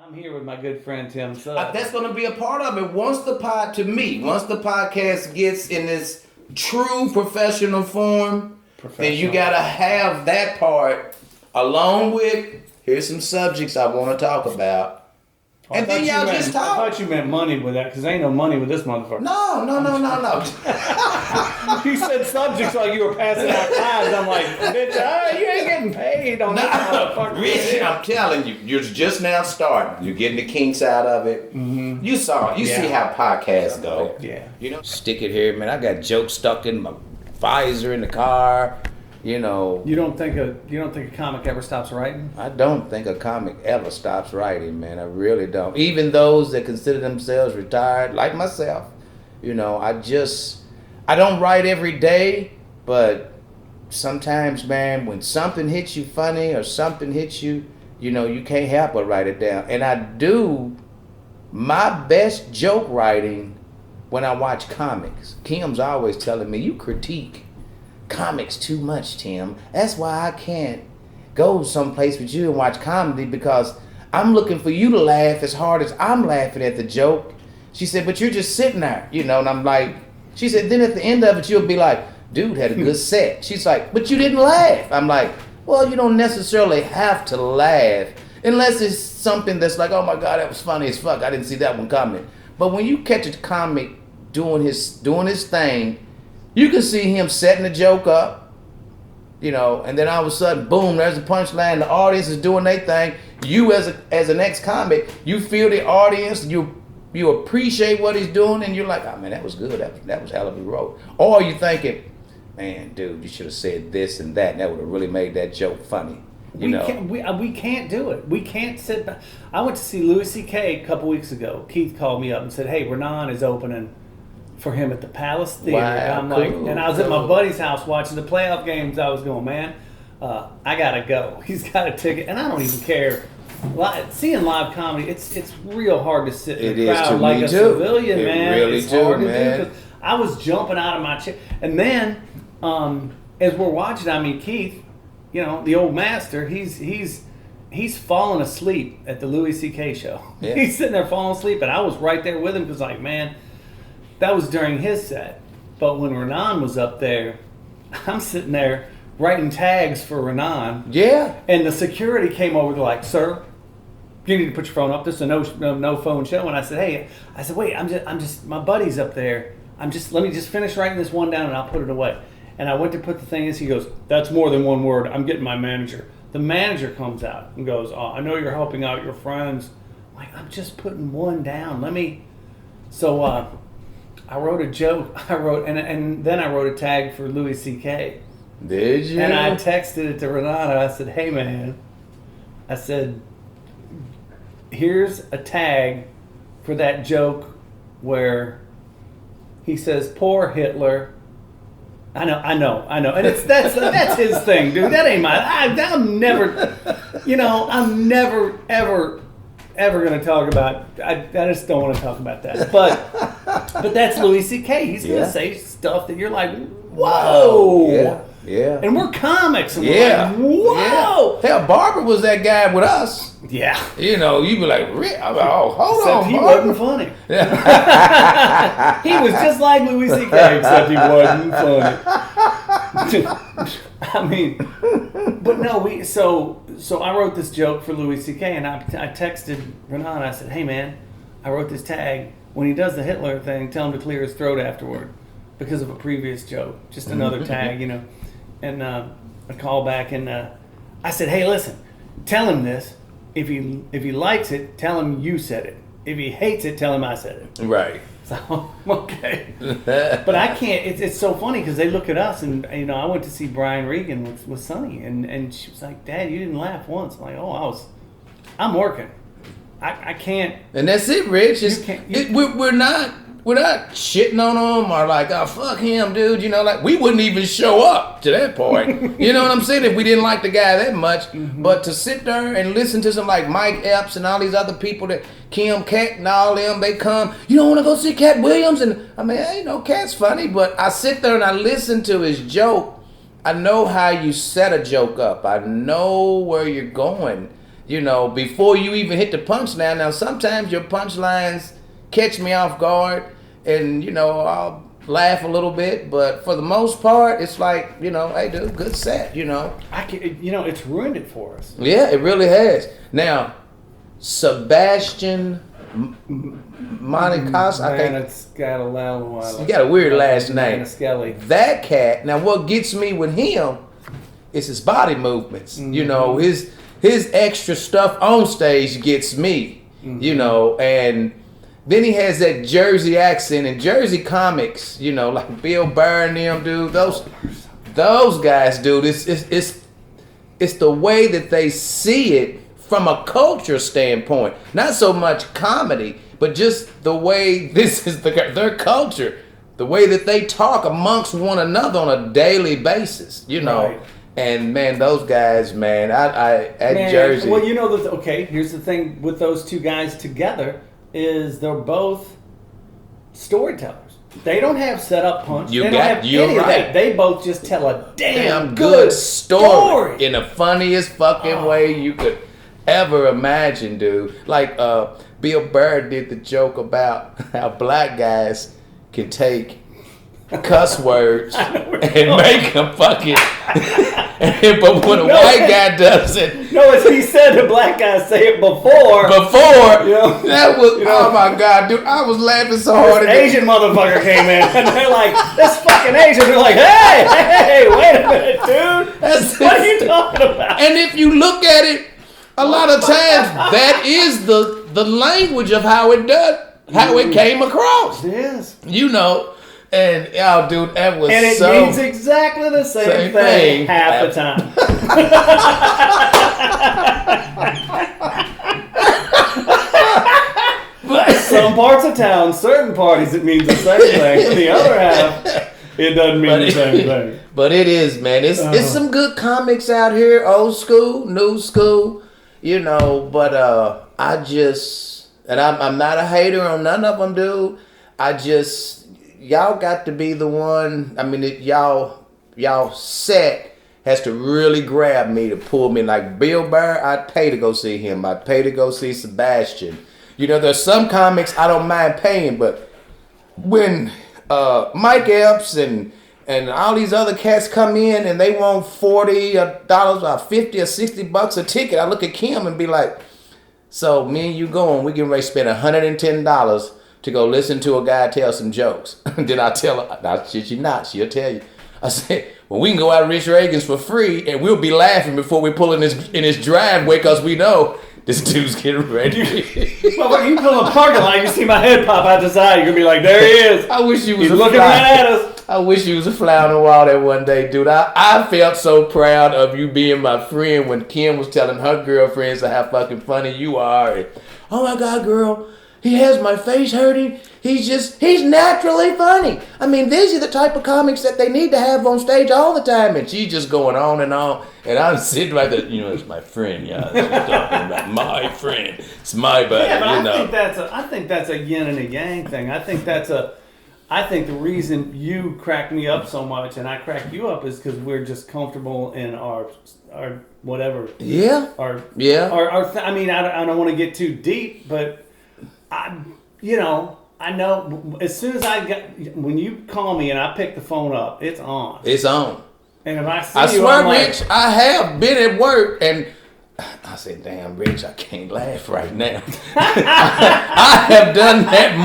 I'm here with my good friend Tim Suggs. That's going to be a part of it. Once the podcast gets in this true professional form, then you got to have that part along with, here's some subjects I want to talk about. And then y'all just talk. I thought you meant money with that, because ain't no money with this motherfucker. No. You said subjects like you were passing out cards. I'm like, bitch, you ain't getting paid on that motherfucker. Richie, I'm telling you, you're just now starting. You're getting the kinks out of it. Mm-hmm. You see how podcasts go. Yeah. You know, stick it here, man. I got jokes stuck in my visor in the car. You know. You don't think a comic ever stops writing? I don't think a comic ever stops writing, man. I really don't. Even those that consider themselves retired, like myself, you know, I don't write every day, but sometimes, man, when something hits you funny or something hits you, you know, you can't help but write it down. And I do my best joke writing when I watch comics. Kim's always telling me, you critique comics too much, Tim. That's why I can't go someplace with you and watch comedy, because I'm looking for you to laugh as hard as I'm laughing at the joke. She said, but you're just sitting there, you know, and I'm like, she said, then at the end of it, you'll be like, dude had a good set. She's like, but you didn't laugh. I'm like, well, you don't necessarily have to laugh unless it's something that's like, oh my God, that was funny as fuck. I didn't see that one coming. But when you catch a comic doing his thing, you can see him setting the joke up, you know, and then all of a sudden, boom, there's a punchline. The audience is doing their thing. You as an ex-comic, you feel the audience, you appreciate what he's doing, and you're like, oh man, that was good. That was hell of a wrote. Or you thinking, man, dude, you should have said this and that. And that would have really made that joke funny. We can't do it. We can't sit back. I went to see Louis C.K. a couple weeks ago. Keith called me up and said, hey, Renan is opening for him at the Palace Theater. Wow, and I'm cool, and I was at my buddy's house watching the playoff games. I was going, man, I gotta go. He's got a ticket, and I don't even care. Seeing live comedy, it's real hard to sit in the crowd like a civilian, man. It's hard to do, 'cause I was jumping out of my chair, and then as we're watching, I mean, Keith, you know, the old master, he's falling asleep at the Louis C.K. show. Yeah. He's sitting there falling asleep, and I was right there with him, because like, man, that was during his set. But when Renan was up there, I'm sitting there writing tags for Renan. Yeah. And the security came over, they're like, sir, you need to put your phone up. This is a no phone show. And I said, hey, wait, I'm just my buddy's up there. Let me just finish writing this one down and I'll put it away. And I went to put the thing in, he goes, that's more than one word. I'm getting my manager. The manager comes out and goes, oh, I know you're helping out your friends. I'm like, I'm just putting one down. So I wrote a joke. And then I wrote a tag for Louis C.K. Did you? And I texted it to Renata. I said, hey man, I said, here's a tag for that joke where he says, poor Hitler. I know. And that's his thing, dude. That ain't mine. I'm never ever going to talk about, I just don't want to talk about that. But that's Louis C.K. He's going to say stuff that you're like, whoa. Yeah. And we're comics. And we're like, whoa. Yeah. Hell, Barbara was that guy with us. Yeah. You know, you'd be like, oh, hold except on, he Barbara. wasn't funny. Yeah. He was just like Louis C.K. except he wasn't funny. I mean, but no, so I wrote this joke for Louis C.K. and I texted Renan. I said, hey man, I wrote this tag. When he does the Hitler thing, tell him to clear his throat afterward because of a previous joke. Just another tag, you know. And I call back and I said, hey, listen, tell him this. If he likes it, tell him you said it. If he hates it, tell him I said it. Right. So, okay. But I can't, it's so funny because they look at us and, you know, I went to see Brian Regan with Sonny and she was like, Dad, you didn't laugh once. I'm like, I'm working. I can't. And that's it, Rich. We're not shitting on him or like, oh, fuck him, dude. You know, like, we wouldn't even show up to that point. You know what I'm saying? If we didn't like the guy that much. Mm-hmm. But to sit there and listen to some like Mike Epps and all these other people that Kim Cat and all them, they come, you don't want to go see Cat Williams? And I mean, you know, Cat's funny, but I sit there and I listen to his joke. I know how you set a joke up. I know where you're going. you know, before you even hit the punchline. Now, sometimes your punchlines catch me off guard, and, you know, I'll laugh a little bit, but for the most part, it's like, you know, hey, dude, good set, you know. It's ruined it for us. Yeah, it really has. Now, Sebastian Monicas, I think. It's got a loud one. You got a weird last name. Skelly. That cat. Now, what gets me with him is his body movements. Mm-hmm. You know, his extra stuff on stage gets me. Mm-hmm. You know, and then he has that Jersey accent, and Jersey comics. You know, like Bill Burr and them, dude. Those guys, dude. It's the way that they see it from a culture standpoint. Not so much comedy, but just the way this is their culture. The way that they talk amongst one another on a daily basis, you know. Right. And, man, those guys, man, Jersey. Well, you know, okay, here's the thing with those two guys together is they're both storytellers. They don't have set-up punch. You're right. They both just tell a damn good story. In the funniest fucking way you could ever imagine, dude. Like Bill Burr did the joke about how black guys can take cuss words and make them fucking. But when a white guy does it, no, as he said, the black guys say it before. You know, that was oh my god, dude! I was laughing so hard. This Asian motherfucker came in, and they're like, "This fucking Asian." They're like, "Hey, wait a minute, dude! What are you talking about?" And if you look at it, a lot of times that is the language of how it came across. It is. You know. And dude, that was and it means exactly the same thing half the time. Some parts of town, certain parties, it means the same thing. The other half, it doesn't mean the same thing. But it is, man. It's some good comics out here, old school, new school, you know. But I'm not a hater on none of them, dude. Y'all got to be the one. I mean, y'all set has to really grab me to pull me. Like Bill Burr, I'd pay to go see him. I'd pay to go see Sebastian. You know, there's some comics I don't mind paying, but when Mike Epps and all these other cats come in and they want $40 or $50 or $60 a ticket, I look at Kim and be like, so me and you going, we getting ready to spend $110 to go listen to a guy tell some jokes. Then I tell her, now shit you not, she'll tell you. I said, well, we can go out to Rich Ragains for free and we'll be laughing before we pull in his driveway because we know this dude's getting ready. Well, you pull in the parking lot, you see my head pop out the side, you're going to be like, there he is. I wish you was looking right at us. I wish you was a fly on the wall that one day, dude. I felt so proud of you being my friend when Kim was telling her girlfriends how fucking funny you are. And, oh my God, girl. He has my face hurting. He's naturally funny. I mean, these are the type of comics that they need to have on stage all the time. And she's just going on. And I'm sitting right there, you know, it's my friend, yeah. She's talking about my friend. It's my buddy, yeah, but you know. I think that's a yin and a yang thing. I think the reason you crack me up so much and I crack you up is because we're just comfortable in our whatever. Yeah. I mean, I don't want to get too deep, but I know as soon as when you call me and I pick the phone up, it's on. It's on. And if I see I you, swear, I'm Rich, I have been at work and I said, damn, Rich, I can't laugh right now. I have done that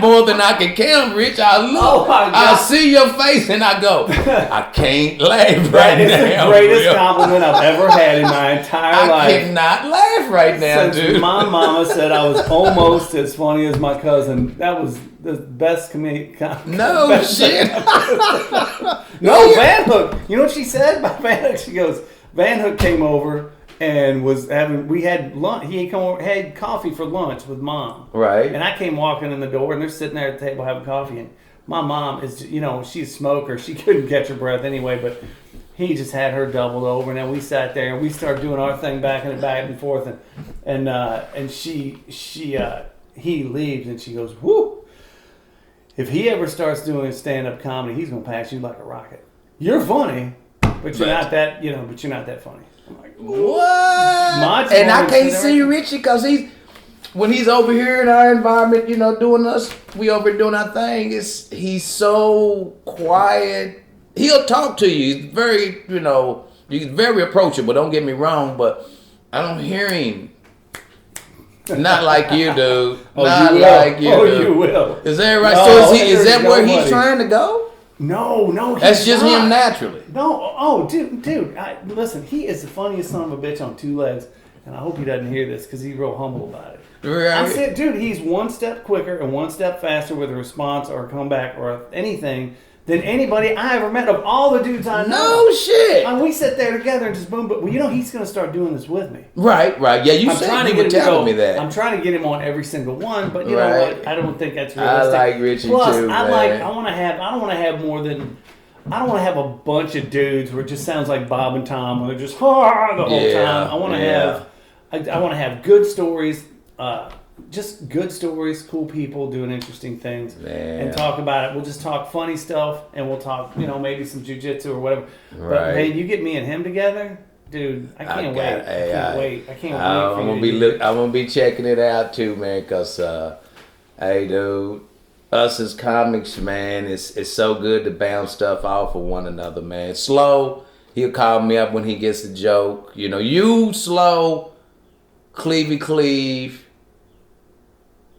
more than I can count, Rich. I see your face and I go, I can't laugh right now. That is the greatest compliment I've ever had in my entire life. I cannot laugh right now, dude. My mama said I was almost as funny as my cousin. That was the best comedic No shit. No, Van Hook. You know what she said about Van Hook? She goes, Van Hook came over and we had lunch. He had coffee for lunch with Mom. Right. And I came walking in the door and they're sitting there at the table having coffee. And my mom is, she's a smoker. She couldn't catch her breath anyway, but he just had her doubled over. And then we sat there and we started doing our thing back and forth. And he leaves and she goes, whoo. If he ever starts doing stand-up comedy, he's going to pass you like a rocket. You're funny. But you're not that, but you're not that funny. I'm like, What? And I can't see Richie because when he's over here in our environment, doing we over here doing our thing. He's so quiet. He'll talk to you. He's very, he's very approachable. Don't get me wrong, but I don't hear him. Not like you, dude. Not like you. Oh, you will. Is that right? So is that where he's trying to go? No, that's just him naturally. No, dude. Listen, he is the funniest son of a bitch on two legs, and I hope he doesn't hear this because he's real humble about it. Right. I said, dude, he's one step quicker and one step faster with a response or a comeback or anything than anybody I ever met of all the dudes I know. No shit. And we sit there together and just boom. But he's going to start doing this with me. Right. Yeah, you were telling me that. I'm trying to get him on every single one, but you know what? I don't think that's realistic. I like Richie Plus, too, man. I don't want to have a bunch of dudes where it just sounds like Bob and Tom where they're just the whole time. I want to have good stories. Just good stories, cool people doing interesting things, and talk about it. We'll just talk funny stuff, and we'll talk, maybe some jiu-jitsu or whatever. Right. But man, you get me and him together, dude. I can't wait. I can't wait. I'm gonna be checking it out too, man. Cause, hey, dude, us as comics, man, it's so good to bounce stuff off of one another, man. Slow, he'll call me up when he gets a joke. You Slow, Cleve.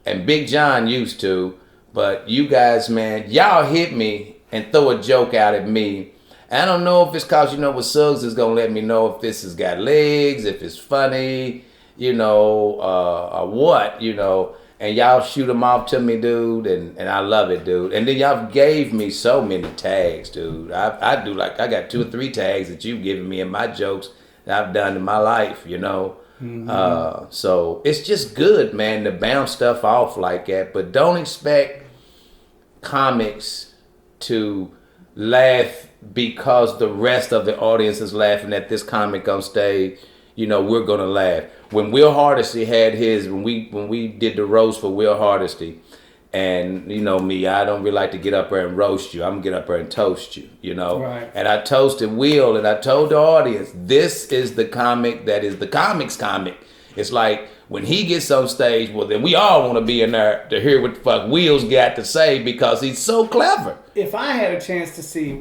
And Big John used to, but you guys, man, y'all hit me and throw a joke out at me. I don't know if it's cause what Suggs is gonna let me know if this has got legs, if it's funny, or what, and y'all shoot them off to me, dude, and I love it, dude. And then y'all gave me so many tags, dude. I got 2 or 3 tags that you've given me in my jokes that I've done in my life, Mm-hmm. So it's just good, man, to bounce stuff off like that. But don't expect comics to laugh because the rest of the audience is laughing at this comic on stage. We're gonna laugh. When Will Hardesty had his, when we did the roast for Will Hardesty, and me, I don't really like to get up there and roast you. I'm gonna get up there and toast you, Right. And I toasted Will, and I told the audience, this is the comic that is the comics comic. It's like when he gets on stage, well, then we all want to be in there to hear what the fuck Will's got to say because he's so clever. If I had a chance to see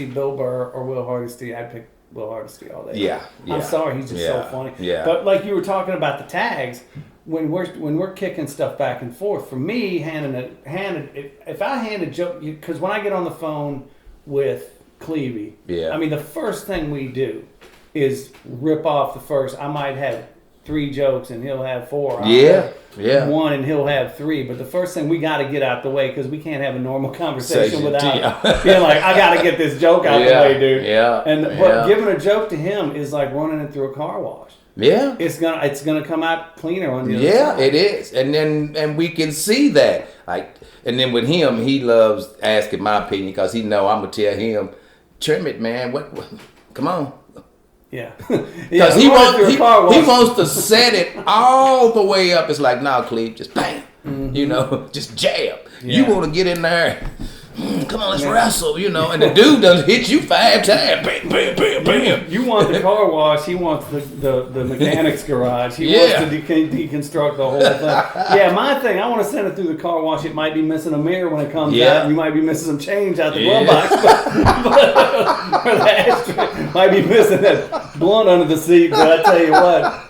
Bill Burr or Will Hardesty, I'd pick Will Hardesty all day. Yeah. I'm sorry, he's just so funny. Yeah. But like you were talking about the tags. When we're kicking stuff back and forth, for me, if I hand a joke, because when I get on the phone with Clevey, I mean, the first thing we do is rip off the first. I might have 3 jokes and he'll have 4. Yeah. 1 and he'll have 3. But the first thing we got to get out the way because we can't have a normal conversation without being like, I got to get this joke out the way, dude. Yeah. But giving a joke to him is like running it through a car wash. Yeah, it's gonna come out cleaner on the other side. Yeah, it is, and we can see that. And then with him, he loves asking my opinion because he know I'm gonna tell him, trim it, man. What come on. Yeah, because he wants to set it all the way up. It's like, nah, Cleve, just bam, just jab. Yeah. You want to get in there. Come on, let's wrestle, and the dude doesn't hit you 5 times. Bam, bam, bam, bam. You want the car wash, he wants the mechanic's garage. He wants to deconstruct the whole thing. Yeah, my thing, I want to send it through the car wash. It might be missing a mirror when it comes out. You might be missing some change out the glove box. Or the ashtray. Might be missing that blunt under the seat, but I tell you what.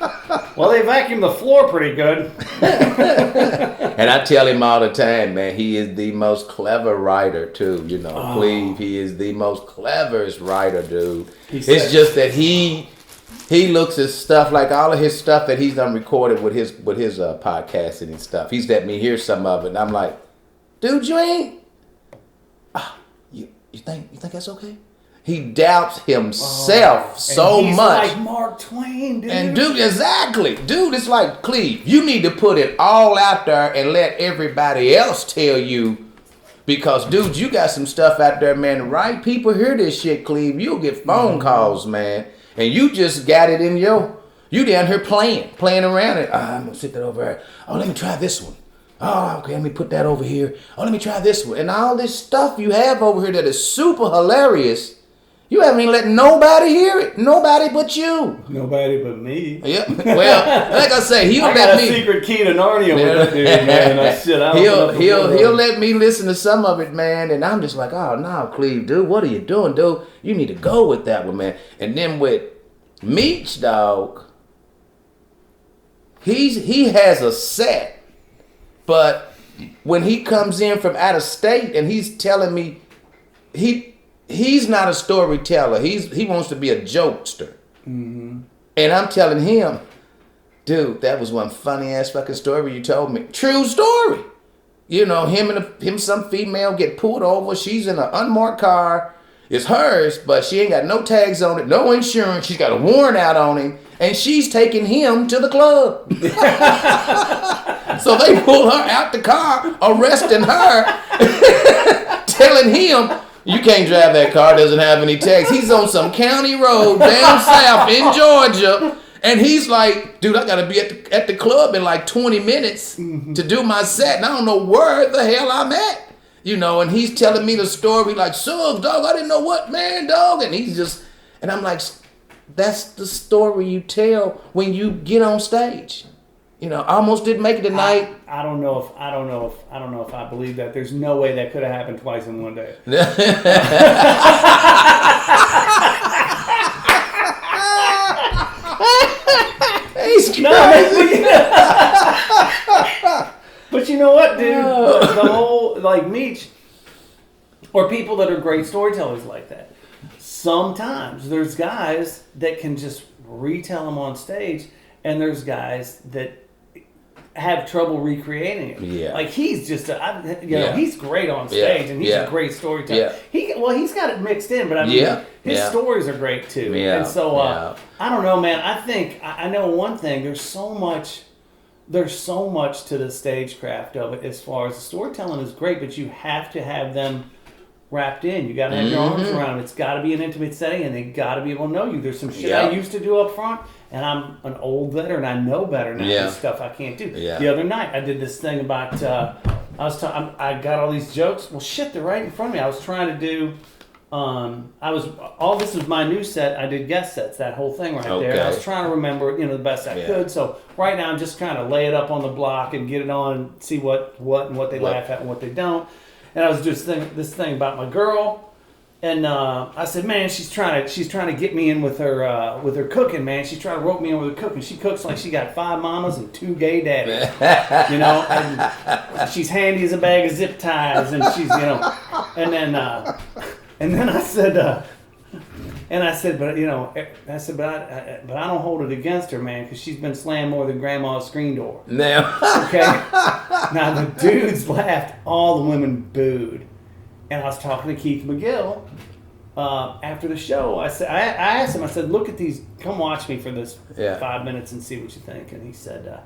Well, they vacuum the floor pretty good. And I tell him all the time, man, he is the most clever writer, too. Cleve, he is the most cleverest writer, dude. It's just that he looks at stuff like all of his stuff that he's done recorded with his podcasting and stuff. He's let me hear some of it, and I'm like, dude, you ain't. You think that's okay? He doubts himself so he's much. Like Mark Twain, dude. And dude, exactly. Dude, it's like, Cleve, you need to put it all out there and let everybody else tell you. Because, dude, you got some stuff out there, man. The right people hear this shit, Cleve. You'll get phone calls, man. And you just got it in you down here playing around it. I'm going to sit that over there. Oh, let me try this one. Oh, okay, let me put that over here. Oh, let me try this one. And all this stuff you have over here that is super hilarious. You haven't even let nobody hear it. Nobody but you. Nobody but me. Yep. Well, like I say, he'll I let me. got a secret key to Narnia with that dude, man. He'll let me listen to some of it, man, and I'm just like, oh no, Cleve, dude, what are you doing, dude? You need to go with that one, man. And then with Meech, dog, he has a set, but when he comes in from out of state and he's telling me he's not a storyteller. He wants to be a jokester. Mm-hmm. And I'm telling him, dude, that was one funny ass fucking story you told me. True story. You know, him some female get pulled over. She's in an unmarked car. It's hers, but she ain't got no tags on it, no insurance. She's got a warrant out on him, and she's taking him to the club. So they pull her out the car, arresting her, telling him, you can't drive that car, doesn't have any tags. He's on some county road down south in Georgia, and he's like, dude, I gotta be at the club in like 20 minutes to do my set, and I don't know where the hell I'm at. You know, and he's telling me the story like, Suggs, dog, I didn't know what, man, dog. And he's just, and I'm like, that's the story you tell when you get on stage. You know, I almost didn't make it tonight. I don't know if I believe that. There's no way that could have happened twice in one day. He's crazy. But you know what, dude? The whole, like, Meech, or people that are great storytellers like that, sometimes there's guys that can just retell them on stage, and there's guys that have trouble recreating it. Yeah. Like, he's just, he's great on stage, and he's a great storyteller. Yeah. He's got it mixed in, but I mean, his stories are great, too. Yeah. And so, I don't know, man. I know one thing. There's so much to the stagecraft of it as far as the storytelling is great, but you have to have them wrapped in. You got to have your arms around it. It's got to be an intimate setting, and they got to be able to know you. There's some shit I used to do up front, and I'm an old veteran. I know better now. There's stuff I can't do. Yeah. The other night, I did this thing about, I got all these jokes. Well, shit, they're right in front of me. I was trying to do, this was my new set. I did guest sets, that whole thing right there. And I was trying to remember, the best I could. So right now I'm just trying to lay it up on the block and get it on and see what they laugh at and what they don't. And I was just this thing about my girl, and I said, man, she's trying to get me in with her cooking, man. She's trying to rope me in with her cooking. She cooks like she got 5 mamas and 2 gay daddies, and she's handy as a bag of zip ties, and she's and then I said, but I don't hold it against her, man, because she's been slammed more than Grandma's screen door. Now, okay. Now the dudes laughed, all the women booed, and I was talking to Keith McGill after the show. I asked him, I said, look at these, come watch me for this 5 minutes and see what you think. And he said,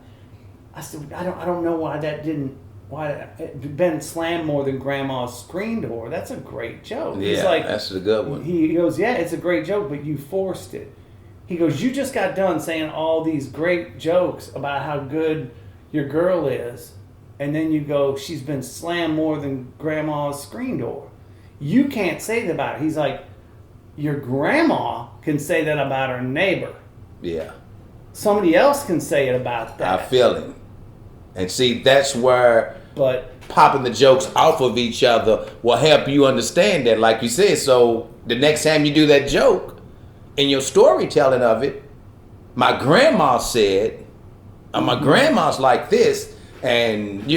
I don't know why it been slammed more than Grandma's screen door. That's a great joke. Yeah, he's like, that's a good one. He goes, yeah, it's a great joke, but you forced it. He goes, you just got done saying all these great jokes about how good your girl is, and then you go, she's been slammed more than Grandma's screen door. You can't say that about her. He's like, your grandma can say that about her neighbor. Yeah. Somebody else can say it about that. I feel it. And see, that's where popping the jokes off of each other will help you understand that, like you said. So the next time you do that joke, in your storytelling of it, my grandma said, my grandma's like this, and,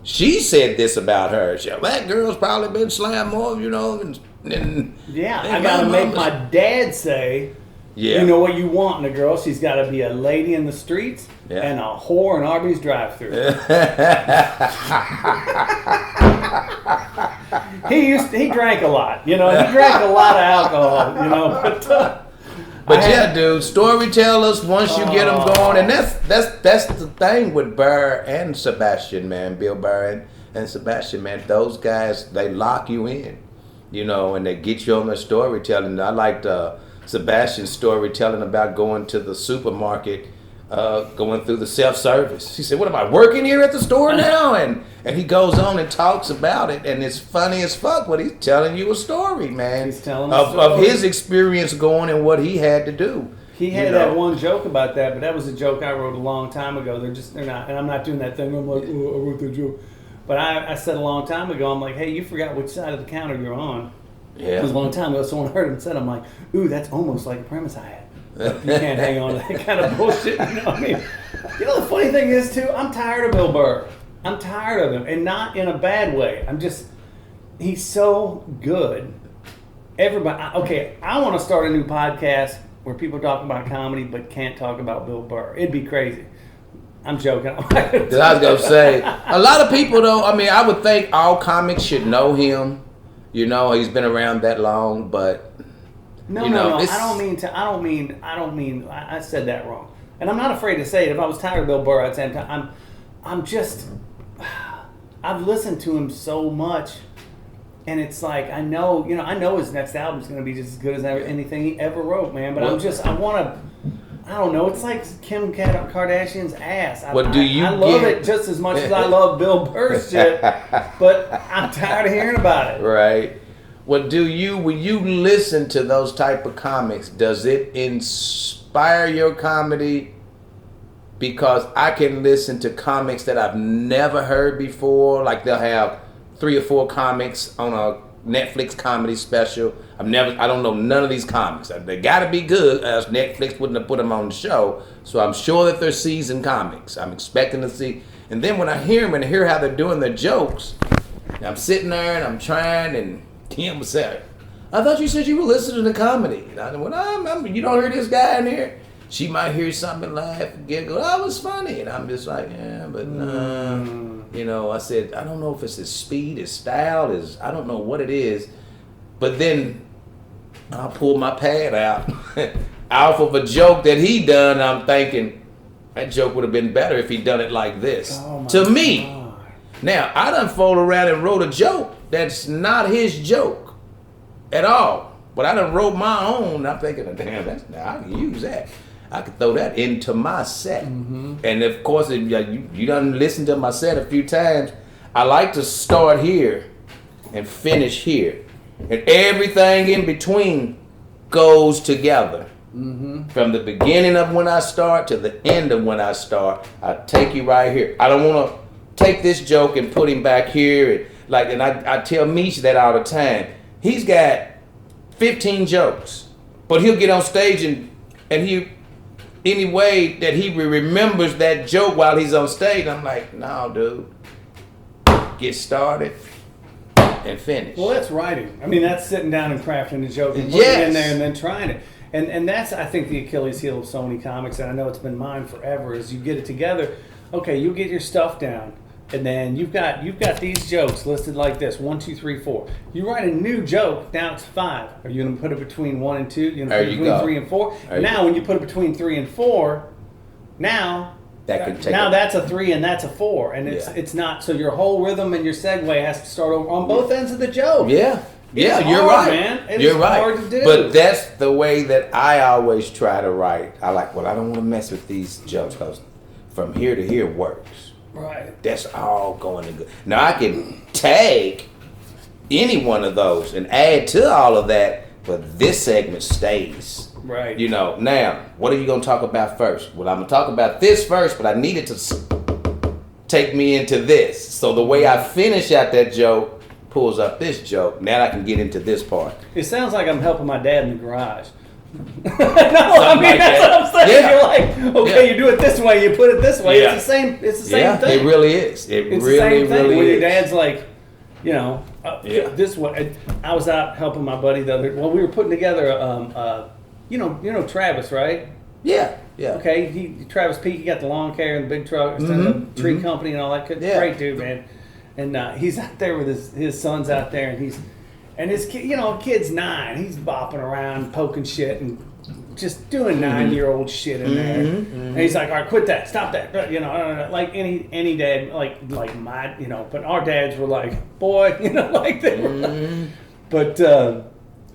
she said this about her. That girl's probably been slammed more, than I got to make my dad say, you know what you want in a girl? She's got to be a lady in the streets and a whore in Arby's drive-thru. He drank a lot, He drank a lot of alcohol, But dude, storytellers, once you get them going, and that's the thing with Burr and Sebastian, man, Bill Burr and Sebastian, man. Those guys, they lock you in, and they get you on their storytelling. I liked Sebastian's storytelling about going to the supermarket going through the self-service. He said, what am I, working here at the store now? And he goes on and talks about it, and it's funny as fuck, but he's telling you a story, man. He's telling of his experience going and what he had to do. He had that one joke about that, but that was a joke I wrote a long time ago. They're not, and I'm not doing that thing. I'm like, oh, I wrote the joke. But I said a long time ago, I'm like, hey, you forgot which side of the counter you're on. Yeah. It was a long time ago. Someone heard him said, I'm like, ooh, that's almost like a premise I had. But you can't hang on to that kind of bullshit. You know what I mean? You know, the funny thing is, too, I'm tired of Bill Burr. I'm tired of him, and not in a bad way. He's so good. Everybody, I want to start a new podcast where people talk about comedy but can't talk about Bill Burr. It'd be crazy. I'm joking. I was going to say, a lot of people, though, I mean, I would think all comics should know him. You know, he's been around that long, but... No. I said that wrong. And I'm not afraid to say it. If I was tired of Bill Burr, I'd say I've listened to him so much, and it's like, I know his next album's going to be just as good as anything he ever wrote, man. But I don't know. It's like Kim Kardashian's ass. I love it just as much as I love Bill Burr's shit, but I'm tired of hearing about it. Right. When you listen to those type of comics, does it inspire your comedy? Because I can listen to comics that I've never heard before. Like they'll have 3 or 4 comics on a Netflix comedy special. I don't know none of these comics. They gotta be good, else Netflix wouldn't have put them on the show. So I'm sure that they're seasoned comics. I'm expecting to see. And then when I hear them and hear how they're doing their jokes, I'm sitting there and I'm trying, and Kim was saying, I thought you said you were listening to comedy. And I said, well, you don't hear this guy in here? She might hear something, laugh, giggle. That was funny. And I'm just like, yeah, but nah. You know, I said, I don't know if it's his speed, his style, I don't know what it is. But then I'll pull my pad out off of a joke that he done. I'm thinking, that joke would have been better if he done it like this. To me. God. Now, I done fooled around and wrote a joke that's not his joke at all. But I done wrote my own, and I'm thinking, damn, I can use that. I could throw that into my set. Mm-hmm. And of course, if you done listened to my set a few times, I like to start here and finish here. And everything in between goes together. Mm-hmm. From the beginning of when I start to the end of when I start, I take you right here. I don't want to take this joke and put him back here. And I tell Mish that all the time. He's got 15 jokes, but he'll get on stage and any way that he remembers that joke while he's on stage, I'm like, no, dude, get started and finish. Well, that's writing. I mean, that's sitting down and crafting the joke and putting it in there and then trying it. And that's, I think, the Achilles heel of so many comics, and I know it's been mine forever, is you get it together. Okay, you get your stuff down. And then you've got these jokes listed like this: 1, 2, 3, 4. You write a new joke, now it's 5. Are you going to put it between 1 and 2? You're going to put it between 3 and 4. Now, when you put it between 3 and 4, now that's a 3 and that's a 4, and it's not. So your whole rhythm and your segue has to start over on both ends of the joke. Yeah, you're hard, right, man. You're right. Hard to do. But that's the way that I always try to write. I don't want to mess with these jokes because from here to here works. Right. That's all going to go. Now I can take any one of those and add to all of that, but this segment stays. Right. You know, now, what are you going to talk about first? Well, I'm going to talk about this first, but I needed to take me into this. So the way I finish out that joke pulls up this joke. Now I can get into this part. It sounds like I'm helping my dad in the garage. No, I mean, that's what I'm saying. Yeah. You're like, okay, you do it this way, you put it this way. Yeah. It's the same thing. It really is. It's the same thing. When your dad's like, this way. I was out helping my buddy the other. Well, we were putting together, you know Travis, right? Yeah. Okay, Travis Peak. He got the lawn care and the big truck, the tree company and all that. Great dude, man. And he's out there with his son's out there, and his kid, kid's 9. He's bopping around, poking shit, and just doing 9-year-old shit in there. Mm-hmm. And he's like, all right, quit that, stop that. Like any dad, like my, but our dads were like, boy, like they were. Mm-hmm. But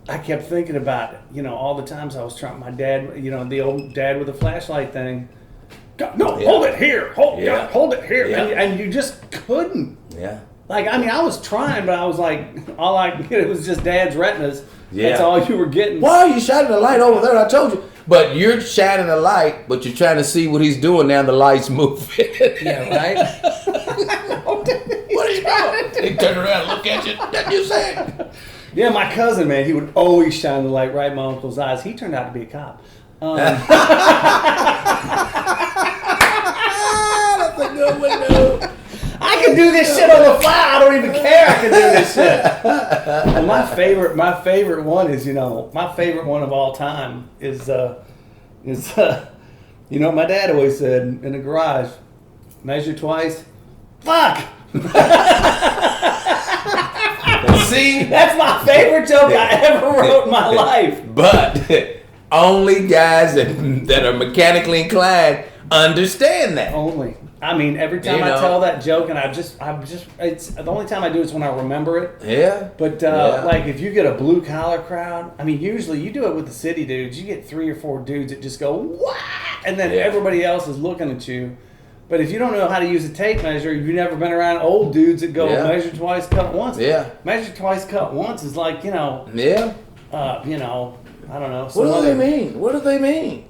I kept thinking about, all the times I was trying, my dad, the old dad with the flashlight thing. God, no, hold it here. Hold it here. Yeah. And you just couldn't. Yeah. Like, I mean, I was trying, but I was like, all I could get was just Dad's retinas. Yeah. That's all you were getting. Why are you shining the light over there? I told you. But you're shining the light, but you're trying to see what he's doing now. The light's moving. Yeah, right? What is he doing? He turned around and look at you. That you said. Yeah, my cousin, man, he would always shine the light right in my uncle's eyes. He turned out to be a cop. That's a good one, dude. I can do this shit on the fly. I don't even care. I can do this shit. And my favorite one is, my favorite one of all time is my dad always said in the garage, measure twice. Fuck. See, that's my favorite joke I ever wrote in my life. But only guys that are mechanically inclined understand that. Only. I mean, every time I tell that joke, and it's the only time I do is when I remember it. Yeah. But like, if you get a blue collar crowd, I mean, usually you do it with the city dudes. You get 3 or 4 dudes that just go what, and then everybody else is looking at you. But if you don't know how to use a tape measure, you've never been around old dudes that go measure twice, cut once. Yeah. Measure twice, cut once is like Yeah. I don't know. What do they mean? What do they mean?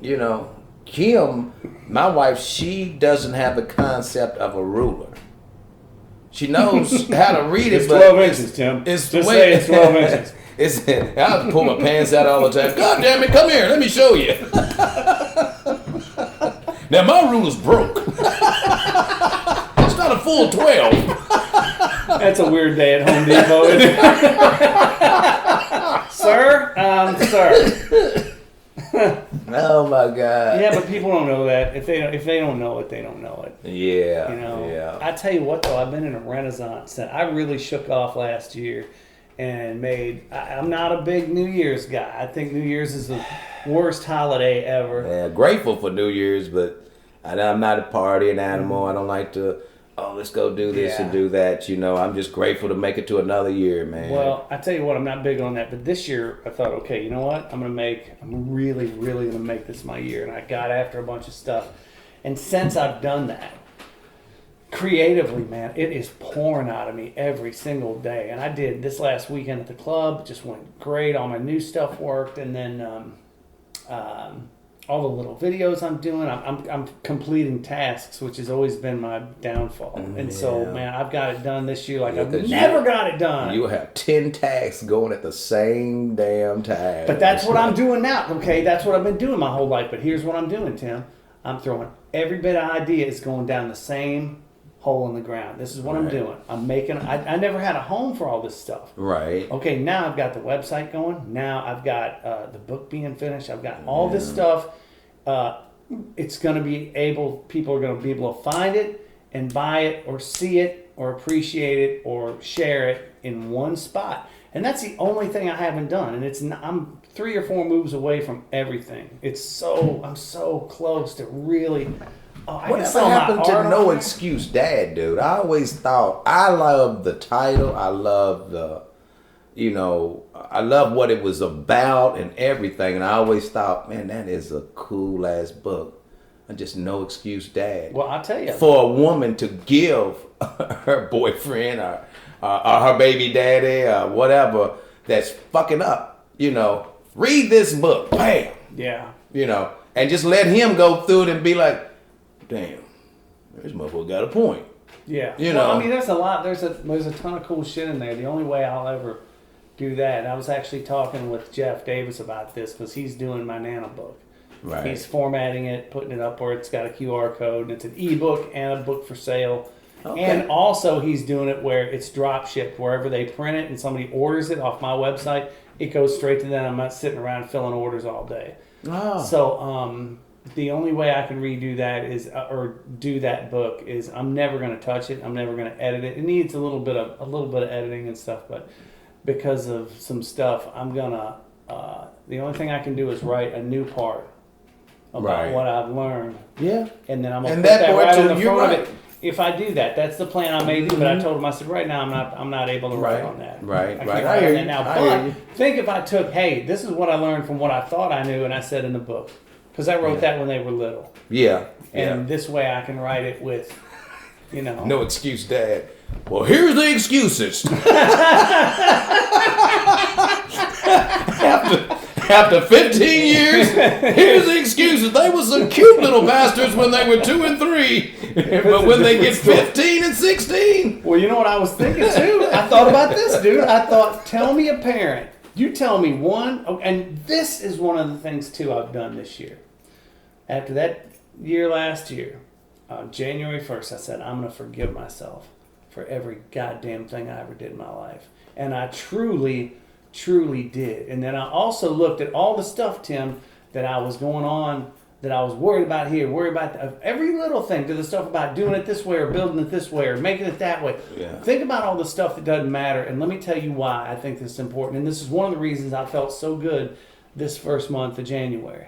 Kim, my wife, she doesn't have the concept of a ruler. She knows how to read it, it's but 12 inches, Tim. It's just say it's 12 inches. I have to pull my pants out all the time. God damn it, come here, let me show you. Now my ruler's broke. It's not a full 12. That's a weird day at Home Depot, isn't it? Sir. Oh my God. Yeah, but people don't know that. If they don't know it, they don't know it. Yeah. Yeah. I tell you what, though, I've been in a renaissance. I really shook off last year and I'm not a big New Year's guy. I think New Year's is the worst holiday ever. Yeah, grateful for New Year's, but I'm not a partying animal. I don't like to, let's go do this and do that. I'm just grateful to make it to another year, man. Well, I tell you what, I'm not big on that. But this year, I thought, okay, you know what? I'm really, really going to make this my year. And I got after a bunch of stuff. And since I've done that, creatively, man, it is pouring out of me every single day. And I did this last weekend at the club. It just went great. All my new stuff worked. And then all the little videos I'm doing, I'm completing tasks, which has always been my downfall. And so, man, I've got it done this year like I've never got it done. You have 10 tasks going at the same damn time. But that's what I'm doing now, okay? That's what I've been doing my whole life. But here's what I'm doing, Tim. I'm throwing every bit of ideas going down the same hole in the ground. This is what I'm doing. I'm making, I never had a home for all this stuff. Right. Okay, now I've got the website going. Now I've got the book being finished. I've got all this stuff. It's going to be people are going to be able to find it and buy it or see it or appreciate it or share it in one spot. And that's the only thing I haven't done. And I'm 3 or 4 moves away from everything. I'm so close to really. Whatever happened to No Excuse Dad, dude? I always thought, I love the title. I love I love what it was about and everything. And I always thought, man, that is a cool ass book. And just No Excuse Dad. Well, I'll tell you. For a woman to give her boyfriend or her baby daddy or whatever that's fucking up, read this book. Bam. Yeah. And just let him go through it and be like, damn, this motherfucker got a point. Yeah. Well, I mean, there's a lot. There's a ton of cool shit in there. The only way I'll ever do that, and I was actually talking with Jeff Davis about this because he's doing my Nana book. Right. He's formatting it, putting it up where it's got a QR code, and it's an ebook and a book for sale. Okay. And also he's doing it where it's drop shipped wherever they print it and somebody orders it off my website. It goes straight to them. I'm not sitting around filling orders all day. Oh. So the only way I can redo that or do that book is I'm never going to touch it. I'm never going to edit it. It needs a little bit of editing and stuff, but because of some stuff, I'm gonna. The only thing I can do is write a new part about what I've learned. Yeah, and then I'm gonna put that right on the front of it. If I do that, that's the plan I may do. But I told him, I said, right now I'm not able to write on that. Right. I can't write on that now. But think if I took, hey, this is what I learned from what I thought I knew, and I said in the book. Because I wrote that when they were little. Yeah. And this way I can write it with, you know. No excuse, Dad. Well, here's the excuses. After 15 years, here's the excuses. They were some cute little bastards when they were 2 and 3. But when they get 15 and 16. Well, you know what I was thinking too? I thought about this, dude. I thought, tell me a parent. You tell me one. And this is one of the things too I've done this year. After that year last year, January 1st, I said, I'm going to forgive myself for every goddamn thing I ever did in my life. And I truly did. And then I also looked at all the stuff, Tim, that I was going on, that I was worried about here, worried about every little thing, to the stuff about doing it this way or building it this way or making it that way. Yeah. Think about all the stuff that doesn't matter. And let me tell you why I think this is important. And this is one of the reasons I felt so good this first month of January.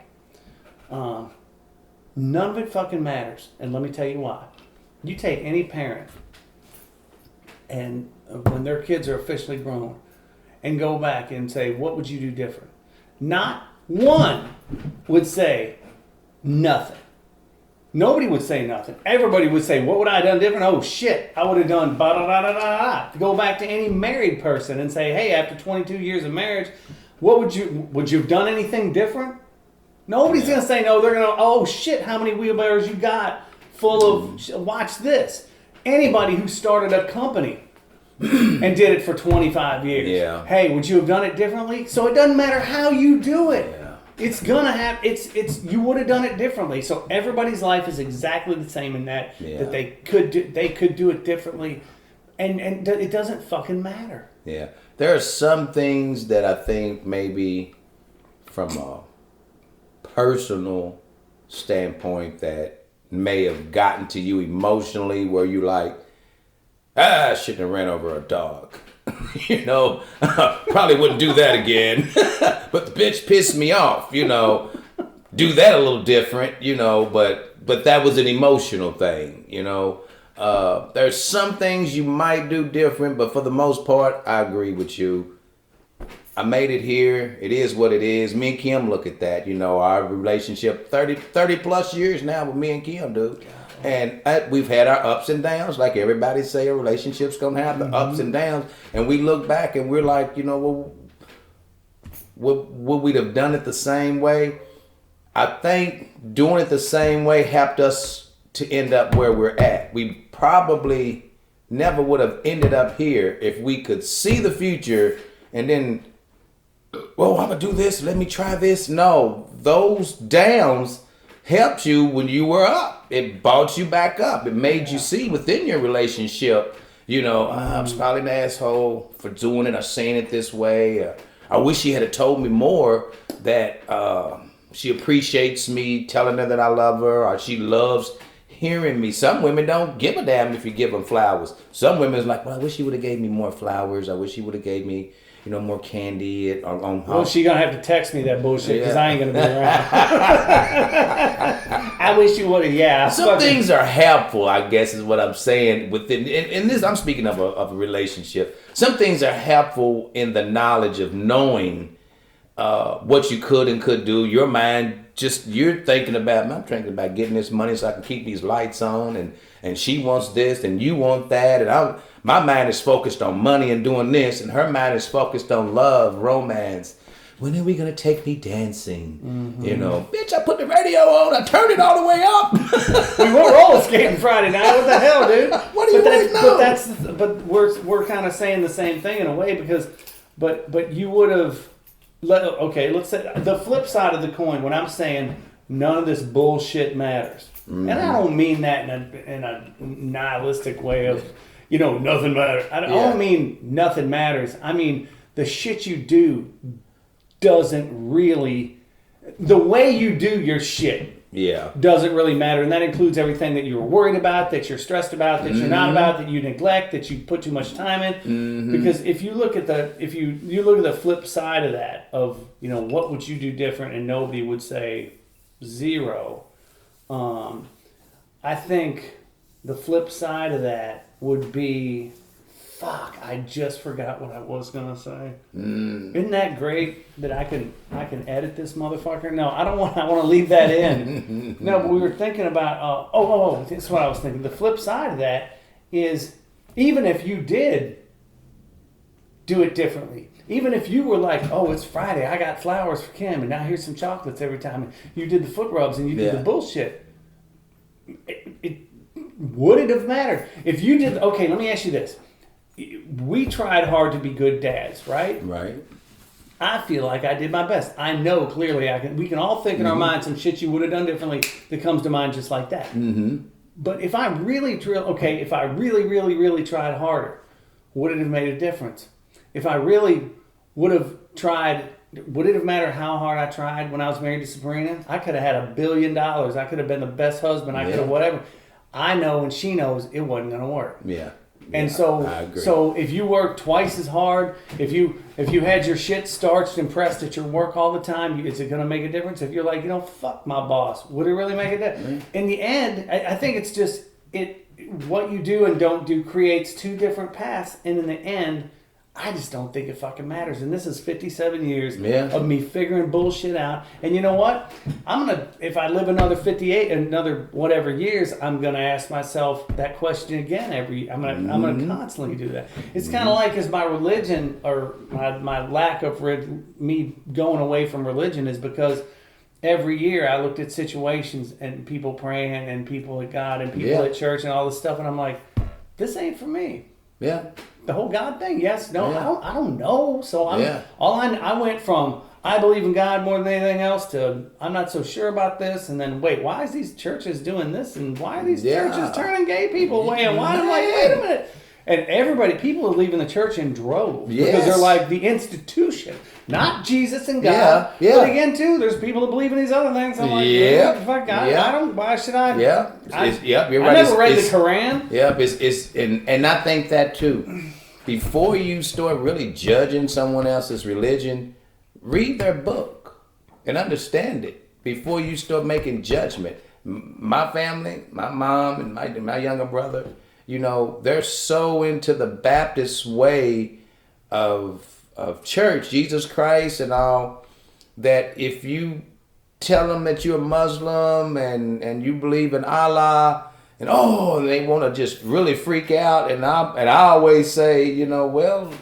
None of it fucking matters. And let me tell you why. You take any parent and when their kids are officially grown and go back and say, what would you do different? Not one would say nothing. Nobody would say nothing. Everybody would say, what would I have done different? Oh shit, I would have done ba-da-da-da-da-da. Go back to any married person and say, hey, after 22 years of marriage, what would you have done anything different? Nobody's going to say no. They're going to, oh shit, how many wheelbarrows you got full of, watch this. Anybody who started a company and did it for 25 years. Yeah. Hey, would you have done it differently? So it doesn't matter how you do it. Yeah. It's gonna have, you would have done it differently. So everybody's life is exactly the same in that they could do it differently, and it doesn't fucking matter. Yeah. There are some things that I think maybe from a personal standpoint that may have gotten to you emotionally where you like, I shouldn't have ran over a dog. You know, probably wouldn't do that again. But the bitch pissed me off, you know. Do that a little different, you know, but that was an emotional thing, you know. There's some things you might do different, but for the most part, I agree with you. I made it here. It is what it is. Me and Kim look at that, you know, our relationship, 30 plus years now with me and Kim, dude. And we've had our ups and downs, like everybody say a relationship's going to have the ups and downs. And we look back and we're like, you know, well, would we have done it the same way? I think doing it the same way helped us to end up where we're at. We probably never would have ended up here if we could see the future and then, well, I'm going to do this. Let me try this. No, those downs helped you when you were up. It brought you back up. It made you see within your relationship, you know, I'm probably an asshole for doing it or saying it this way. I wish she had told me more that she appreciates me telling her that I love her, or she loves hearing me. Some women don't give a damn if you give them flowers. Some women's like, well, I wish she would have gave me more flowers. I wish she would have gave me, you know, more candy on Well, she gonna have to text me that bullshit because I ain't gonna be around. I wish you would have. Yeah. Some things are helpful, I guess, is what I'm saying. Within in this, I'm speaking of a relationship. Some things are helpful in the knowledge of knowing what you could and could do. Your mind, just you're thinking about. I'm thinking about getting this money so I can keep these lights on, and she wants this and you want that, and my mind is focused on money and doing this, and her mind is focused on love, romance. When are we gonna take me dancing? Mm-hmm. You know, bitch, I put the radio on, I turned it all the way up. We were roller skating Friday night. What the hell, dude? What do you waiting on? But we're kind of saying the same thing in a way because, but you would have. Let's say the flip side of the coin. When I'm saying none of this bullshit matters, and I don't mean that in a nihilistic way of, you know, nothing matters. I don't mean nothing matters. I mean the shit you do doesn't really, the way you do your shit doesn't really matter, and that includes everything that you're worried about, that you're stressed about, that you're not about, that you neglect, that you put too much time in. Because if you look at you look at the flip side of that, of, you know, what would you do different, and nobody would say zero. I think the flip side of that would be Fuck, I just forgot what I was gonna say. Isn't that great that I can edit this motherfucker? No, I don't want. I want to leave that in. No, but we were thinking about. This is what I was thinking. The flip side of that is, even if you did do it differently, even if you were like, oh, it's Friday, I got flowers for Kim, and now here's some chocolates every time, and you did the foot rubs and you did the bullshit. It would it have mattered if you did? Okay, let me ask you this. We tried hard to be good dads, right? Right. I feel like I did my best. I know clearly we can all think in our minds some shit you would have done differently that comes to mind just like that. Mm-hmm. But if I really really tried harder, would it have made a difference? If I really would have tried, would it have mattered how hard I tried when I was married to Sabrina? I could have had $1 billion. I could have been the best husband. I could have whatever. I know and she knows it wasn't going to work. Yeah. And so if you work twice as hard, if you had your shit starched and pressed at your work all the time, is it going to make a difference? If you're like, fuck my boss, would it really make a difference? In the end, I think it's just what you do and don't do creates two different paths, and in the end, I just don't think it fucking matters. And this is 57 years of me figuring bullshit out. And you know what? If I live another 58, another whatever years, I'm gonna ask myself that question again I'm gonna constantly do that. It's kind of like, is my religion or my lack of me going away from religion is because every year I looked at situations and people praying and people at God and people at church and all this stuff, and I'm like, this ain't for me. Yeah. The whole God thing, yes, no, I don't know. So I went from I believe in God more than anything else to I'm not so sure about this, and then wait, why is these churches doing this, and why are these churches turning gay people away, and why I'm like, wait a minute. And people are leaving the church in droves because they're like the institution, not Jesus and God. Yeah. But again, too, there's people that believe in these other things. I'm like, fuck God, I don't. Why should I? Yeah. You're right. I never read the Quran. Yep. And I think that too. Before you start really judging someone else's religion, read their book and understand it before you start making judgment. My family, my mom and my younger brother, they're so into the Baptist way of church, Jesus Christ and all, that if you tell them that you're a Muslim and you believe in Allah, and they want to just really freak out, and I always say, God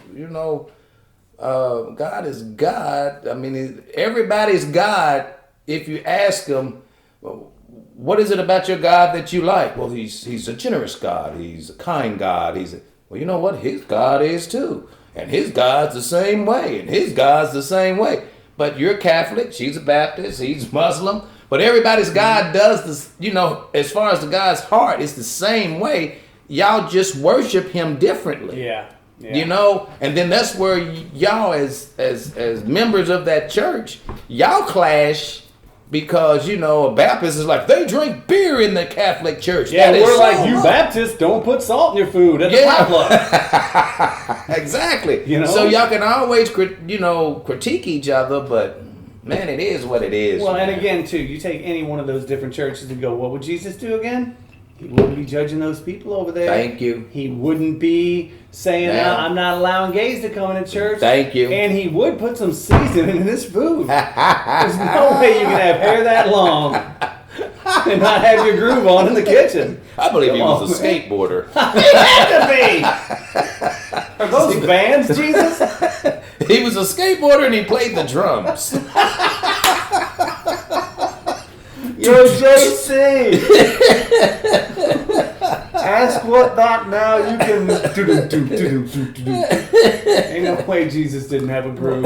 is God. I mean, everybody's God. If you ask them, what is it about your God that you like? Well, he's a generous God. He's a kind God. Well, you know what? His God is too. And his God's the same way. And his God's the same way. But you're Catholic. She's a Baptist. He's Muslim. But everybody's God does this, as far as the God's heart, it's the same way. Y'all just worship him differently. Yeah. And then that's where y'all as members of that church, y'all clash. Because, a Baptist is like, they drink beer in the Catholic Church. Yeah, we're like, you Baptists don't put salt in your food at the potluck. Exactly. So y'all can always, critique each other, but, man, it is what it is. Well, and again, too, you take any one of those different churches and go, what would Jesus do again? He wouldn't be judging those people over there. Thank you. He wouldn't be saying, I'm not allowing gays to come into church. Thank you. And he would put some seasoning in his food. There's no way you can have hair that long and not have your groove on in the kitchen. I believe he was a skateboarder. He had to be. Are those Vans, Jesus? He was a skateboarder and he played the drums. Yo, JC! Ask what not now, you can... Ain't no way Jesus didn't have a groove.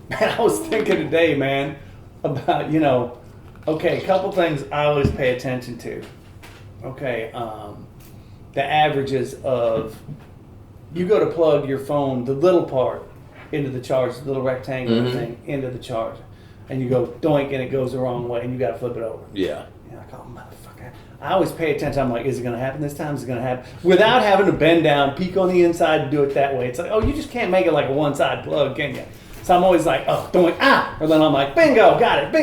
Man, I was thinking today, man, about, a couple things I always pay attention to. Okay, the averages of... You go to plug your phone, the little part, into the charger, the little rectangular thing, into the charger. And you go doink and it goes the wrong way and you got to flip it over. Yeah. You're like, oh, motherfucker. I always pay attention. I'm like, is it going to happen this time? Is it going to happen? Without having to bend down, peek on the inside and do it that way. It's like, you just can't make it like a one-side plug, can you? So I'm always like, doink, Or then I'm like, bingo, got it.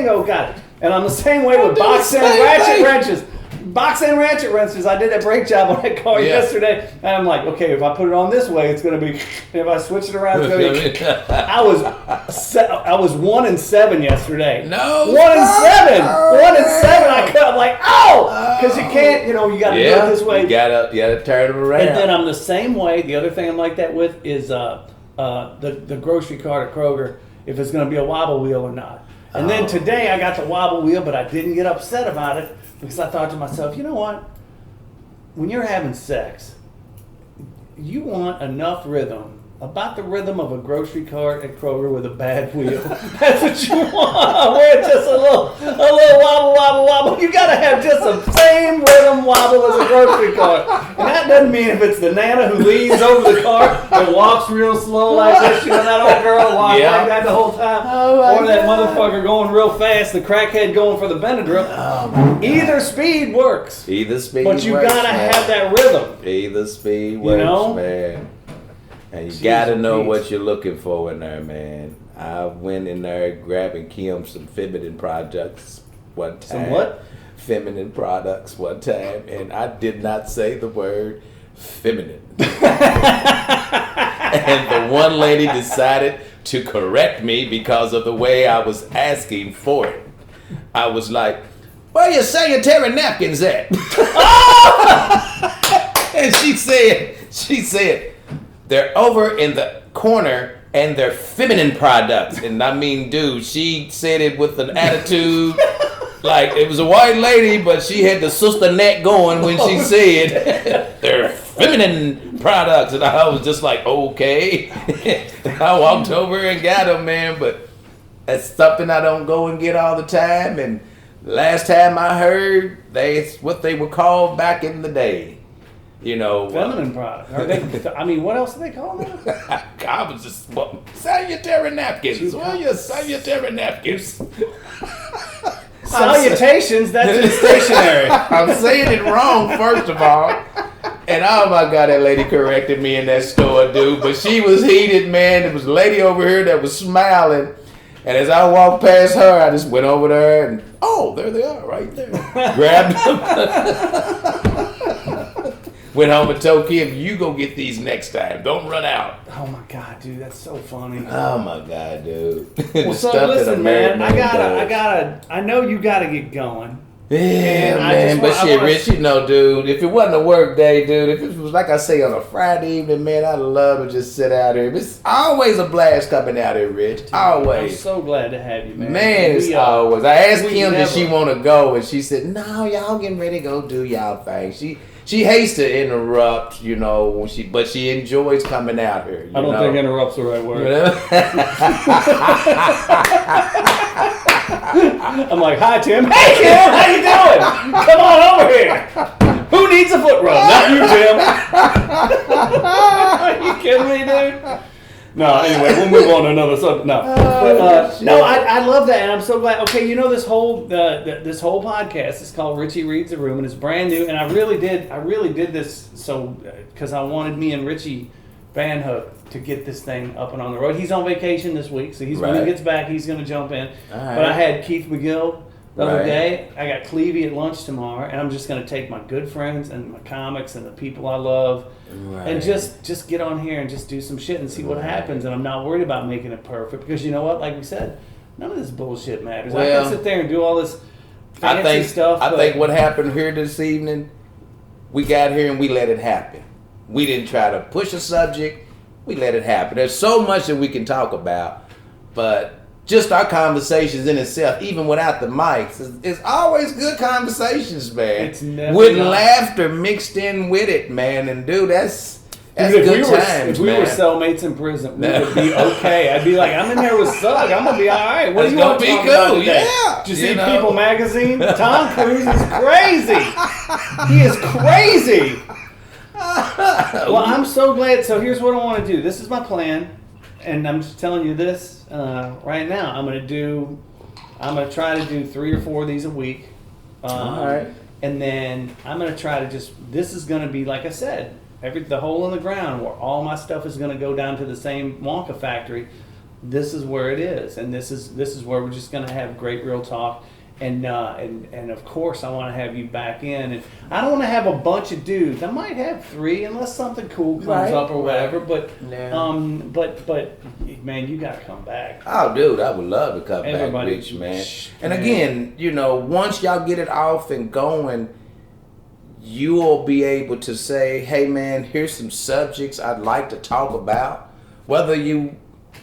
And I'm the same way with box and ratchet wrenches. box and ratchet wrenches. I did that brake job on that car yesterday, and I'm like, okay, if I put it on this way, it's gonna be. If I switch it around, it's gonna be. I was 1-7 yesterday. No, 1-7, 1-7. I'm like, oh, because you can't, you got to do it this way. You gotta turn them around. And then I'm the same way. The other thing I'm like that with is the grocery cart at Kroger, if it's gonna be a wobble wheel or not. And then today I got the wobble wheel, but I didn't get upset about it because I thought to myself, you know what? When you're having sex, you want enough rhythm, about the rhythm of a grocery cart at Kroger with a bad wheel. That's what you want. Where just a little wobble. You got to have just the same rhythm wobble as a grocery cart. And that doesn't mean if it's the Nana who leans over the cart and walks real slow like this, that old girl walking like that the whole time. Or that motherfucker going real fast, the crackhead going for the Benadryl. Either speed works. Either speed works. But you got to have that rhythm. Either speed works, man. And you gotta know what you're looking for in there, man. I went in there grabbing Kim some feminine products one time. Some what? Feminine products one time, and I did not say the word feminine. And the one lady decided to correct me because of the way I was asking for it. I was like, "Where your sanitary napkins at?" And she said, "They're over in the corner and they're feminine products." And I mean, dude, she said it with an attitude like it was a white lady, but she had the sister neck going when she said they're feminine products. And I was just like, okay. I walked over and got them, man, but that's something I don't go and get all the time. And last time I heard, that's what they were called back in the day. Feminine product. What else do they call them? I was just sanitary napkins. Well, your sanitary napkins. Salutations. That's in stationary. I'm saying it wrong, first of all. And oh my God, that lady corrected me in that store, dude. But she was heated, man. There was a lady over here that was smiling. And as I walked past her, I just went over there and, there they are, right there. Grabbed them. Went home and told Kim, "You go get these next time. Don't run out." Oh my God, dude, that's so funny. Oh my God, dude. Well, so listen, man, I know you gotta get going. Yeah, man, but shit, Rich, dude, if it wasn't a work day, dude, if it was like I say on a Friday evening, man, I'd love to just sit out here. It's always a blast coming out here, Rich. Dude, always. I'm so glad to have you, man. Man, it's always. I asked Kim did she want to go, and she said, "No, y'all getting ready to go do y'all thing." She hates to interrupt, but she enjoys coming out here. I don't think interrupt's the right word. I'm like, "Hi, Tim." "Hey, Kim, how you doing? Come on over here. Who needs a foot rub? Not you, Tim." Are you kidding me, dude? No, anyway, we'll move on to another subject. No, I love that, and I'm so glad. Okay, this whole this whole podcast is called Richie Reads the Room, and it's brand new. And I really did this because I wanted me and Richie Van Hook to get this thing up and on the road. He's on vacation this week, so when he gets back, he's going to jump in. Right. But I had Keith McGill the other day. I got Clevie at lunch tomorrow, and I'm just going to take my good friends and my comics and the people I love, and just get on here and just do some shit and see what happens. And I'm not worried about making it perfect because you know what? Like we said, none of this bullshit matters. I can sit there and do all this fancy stuff. I think what happened here this evening, we got here and we let it happen. We didn't try to push a subject. We let it happen. There's so much that we can talk about, but just our conversations in itself, even without the mics, is always good conversations, man. It's never with laughter mixed in with it, man. And dude, that's good times, If we were cellmates in prison, we would be okay. I'd be like, "I'm in there with Suggs. I'm gonna be all right. What do you want to talk about today?" Yeah. Did you see People Magazine? Tom Cruise is crazy. He is crazy. Well, I'm so glad. So here's what I want to do. This is my plan, and I'm just telling you this right now. I'm gonna try to do 3 or 4 of these a week. All right. And then I'm gonna try to this is gonna be, like I said, the hole in the ground where all my stuff is gonna go down to the same Wonka factory. This is where it is, and this is where we're just gonna have great real talk. And of course I want to have you back in, and I don't want to have a bunch of dudes. I might have 3 unless something cool comes up or whatever. But but man, you got to come back. Oh, dude, I would love to come back, Rich, man. And again, once y'all get it off and going, you'll be able to say, hey man, here's some subjects I'd like to talk about, whether you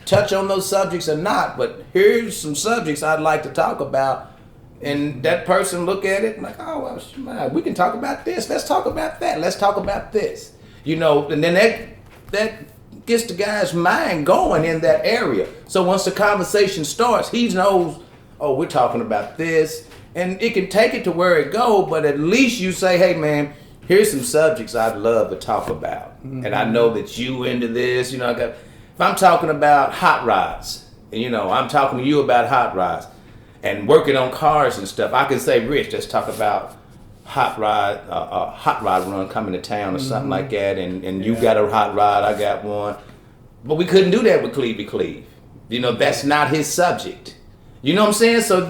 touch on those subjects or not, but here's some subjects I'd like to talk about. And that person look at it like, oh, well, we can talk about this. Let's talk about that. Let's talk about this. And then that gets the guy's mind going in that area. So once the conversation starts, he knows, oh, we're talking about this. And it can take it to where it go, but at least you say, hey, man, here's some subjects I'd love to talk about. Mm-hmm. And I know that you into this. If I'm talking about hot rods, I'm talking to you about hot rods, and working on cars and stuff, I can say, Rich, let's talk about hot rod run coming to town or something like that. And you got a hot rod, I got one. But we couldn't do that with Cleve. That's not his subject. You know what I'm saying? So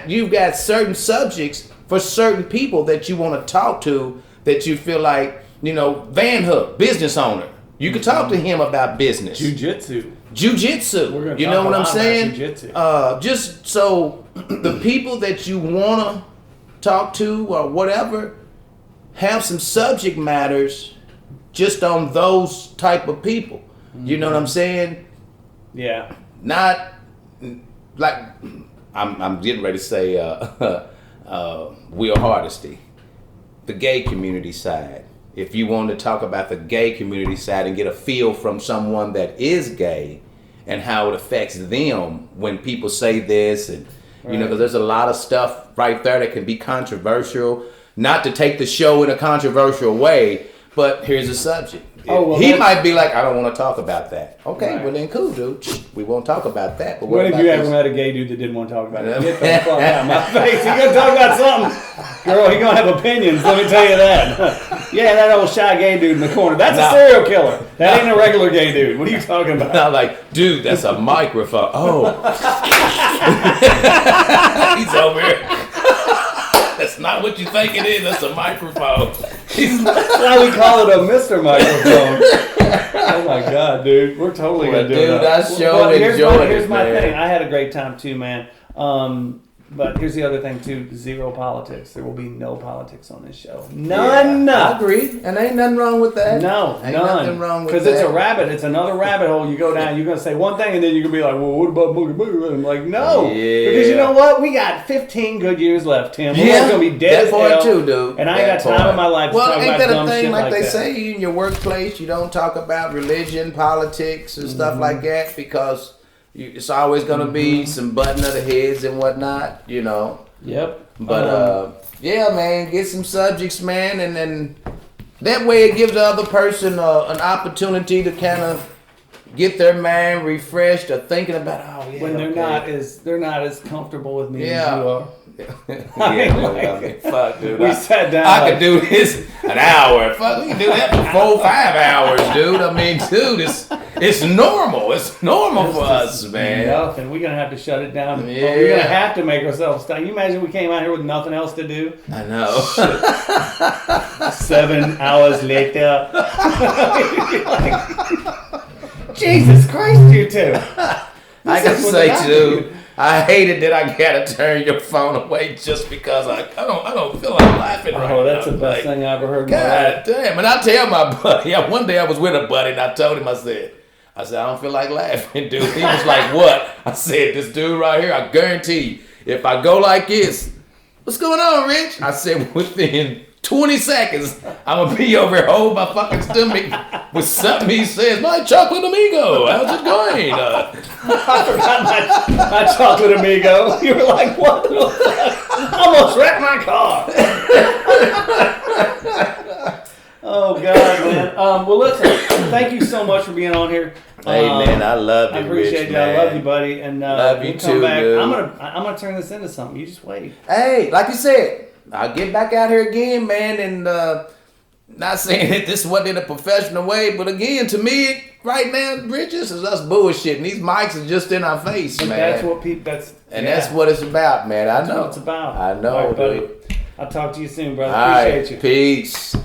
you've got certain subjects for certain people that you want to talk to, that you feel like, Van Hook, business owner. You can talk to him about business. Jiu-jitsu. You know what I'm saying? Just so the people that you want to talk to or whatever have some subject matters just on those type of people. You know what I'm saying? Yeah. Not like I'm getting ready to say Will Hardesty, the gay community side. If you want to talk about the gay community side and get a feel from someone that is gay and how it affects them when people say this, and because there's a lot of stuff right there that can be controversial. Not to take the show in a controversial way, but here's a subject. He might be like, I don't want to talk about that. Okay, well then cool, dude. We won't talk about that. But what if you ever met a gay dude that didn't want to talk about it? Get the fuck out of my face. He's going to talk about something. Girl, he's going to have opinions, let me tell you that. Yeah, that old shy gay dude in the corner. That's a serial killer. That ain't a regular gay dude. What are you talking about? Not like, dude, that's a microphone. Oh. He's over here. That's not what you think it is. That's a microphone. That's why we call it a Mr. Microphone. Oh my God, dude. We're totally going to do that. Dude, I sure enjoyed it, Here's my thing. I had a great time too, man. But here's the other thing too, 0 politics. There will be no politics on this show. None. Yeah, I agree. And ain't nothing wrong with that. No, ain't nothing wrong with that. Because it's a rabbit. It's another rabbit hole. You go down, you're going to say one thing, and then you're going to be like, well, what about Boogie Boogie? I'm like, no. Yeah. Because you know what? We got 15 good years left, Tim. We're going to be dead as hell. Too, dude. And I ain't got time in my life to talk about dumb shit like that. Well, ain't that a thing like they say in your workplace? You don't talk about religion, politics, and stuff like that, because it's always going to be some button of the heads and whatnot, Yep. But yeah, man, get some subjects, man, and then that way it gives the other person an opportunity to kind of get their mind refreshed or thinking about when they're not as comfortable with me as you are. Fuck, dude. We sat down. I could do this an hour. Fuck, we can do that for 4-5 hours, dude. I mean, dude, it's normal. It's normal for us, man. Nothing. We're gonna have to shut it down. Yeah. We're gonna have to make ourselves stop. You imagine we came out here with nothing else to do? I know. 7 hours later. Jesus Christ, you two. I gotta say too, I hated that I gotta turn your phone away just because I don't feel like laughing right now. Oh, that's the best thing I ever heard. God damn! And I tell my buddy, one day I was with a buddy and I told him, I said, I don't feel like laughing, dude. He was like, what? I said, this dude right here, I guarantee you, if I go like this, what's going on, Rich? I said, within 20 seconds, I'm going to be over here holding my fucking stomach with something he says, my chocolate amigo, how's it going? I forgot my chocolate amigo. You were like, what the fuck? I almost wrecked my car. Oh, God, man. Well, listen, thank you so much for being on here. Hey, man, I love you, I appreciate Rich, you. man. I love you, buddy. And love you too, back. dude. I'm gonna turn this into something. You just wait. Hey, like you said, I'll get back out here again, man, and Not saying that this wasn't in a professional way, but again, to me, right now, Rich, this is us bullshitting. These mics are just in our face, man. That's what people. That's what it's about, man. I know. That's what it's about. I know, All right, buddy. dude. I'll talk to you soon, brother. All Appreciate right, you. peace.